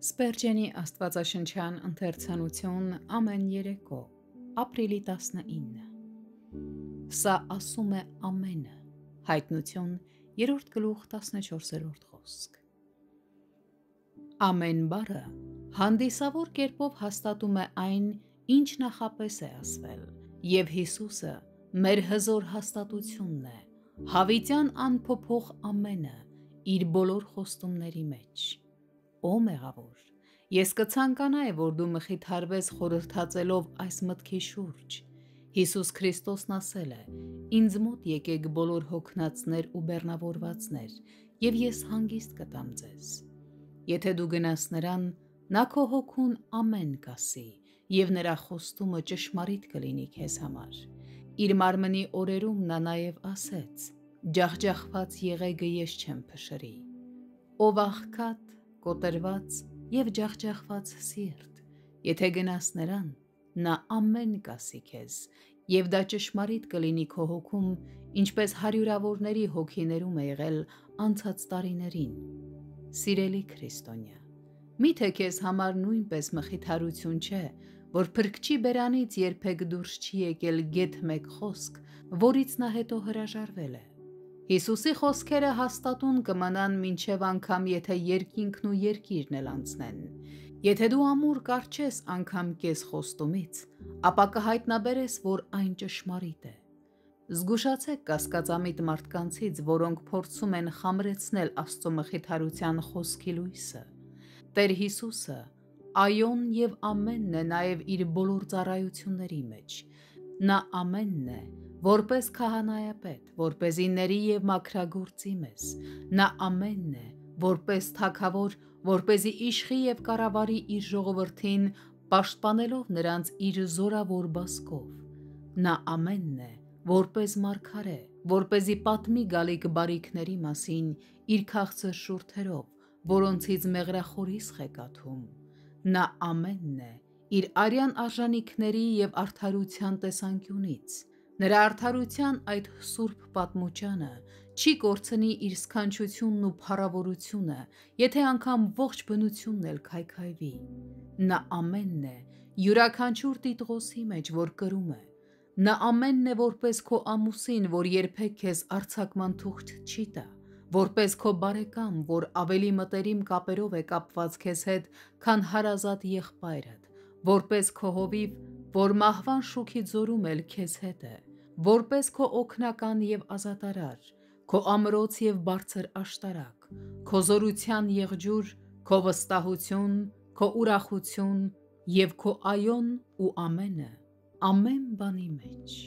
Սպերջենի աստվածաշնչյան ընթերցանություն ամեն երեկո, ապրիլի 19։ Սա ասում է ամենը, հայտնություն 3 գլուխ 14 խոսք։ Ամեն բառը հանդիսավոր կերպով հաստատում է այն, ինչ նախապես է ասվել, և Հիսուսը մեր հզոր հաստատությունն է, հավիտյան անփոփոխ ամենը իր բոլոր խոստումների մեջ։ Ո մեղավոր, ես կցանկանայի, որ դու մխիթարվես խորհրդածելով այս մտքի շուրջ։ Հիսուս Քրիստոսն ասել է. «Ինձ մոտ եկեք բոլոր հոգնածներ ու բեռնավորվածներ, և ես հանգիստ կտամ ձեզ»։ Եթե դու գնաս նրան, նա քո հոգուն ամեն կասի, և նրա խոստումը ճշմարիտ կլինի քեզ համար։ Իր մարմնի օրերում նա նաև ասեց. «Ջախջախված եղեգը ես չեմ փշրի»։ Ով աղքատ, կոտրված և ջախջախված սիրտ, եթե գնաս նրան, նա ամեն կասի քեզ, և դա ճշմարիտ կլինի քո հոգում, ինչպես հարյուրավորների հոգիներում է եղել անցած տարիներին։ Սիրելի քրիստոնյա, միթե քեզ համար նույնպես մխիթարություն չէ, որ Փրկչի բերանից երբեք դուրս չի եկել գեթ մեկ խոսք, որից նա հետո հրաժարվել է։ Հիսուսի խոսքերը հաստատուն կմնան մինչև անգամ եթե երկինքն ու երկիրն էլ անցնեն։ Եթե դու ամուր կառչես անգամ կես խոստումից, ապա կհայտնաբերես, որ այն ճշմարիտ է։ Զգուշացեք կասկածամիտ մարդկանցից, որոնք փորձում են խամրեցնել Աստծո մխիթարության խոսքի լույսը։ Տեր Հիսուսը այոն և ամենն է նաև իր բոլոր ծառայությունների մեջ։ Նա ամենն է, որպես քահանայապետ, որպեսզի ների և մաքրագործի մեզ։ Նա ամենն է, որպես թագավոր, որպեսզի իշխի և կառավարի իր ժողովրդին, պաշտպանելով նրանց իր զորավոր բասկով։ Նա ամենն է, որպես մարգարե, որպեսզի պատմի գալիք բարիքների մասին իր քաղցր շուրթերով, որոնցից մեղրախորիսխ է կաթում։ Նա ամենն է իր արյան արժանիքների և արդարության տեսանկյունից։ Նրա արդարության այդ սուրբ պատմուճանը չի կորցնի իր սքանչությունն ու փառավորությունը, եթե անգամ ողջ բնությունն էլ քայքայվի։ Նա ամենն է յուրաքանչյուր տիտղոսի մեջ, որ կրում է։ Նա ամենն է որպես քո ամուսին, որ երբեք քեզ արձակման թուղթ չի տա, որպես քո բարեկամ, որ ավելի մտերիմ կապերով է կապված քեզ հետ, քան հարազատ եղբայրդ, որպես քո հովիվ, որ մահվան շուքի ձորում էլ քեզ հետ է, որպես քո օգնական և ազատարար, քո ամրոց և բարձր աշտարակ, քո զորության եղջյուր, քո վստահություն, քո ուրախություն և քո այոն ու ամենը ամեն բանի մեջ։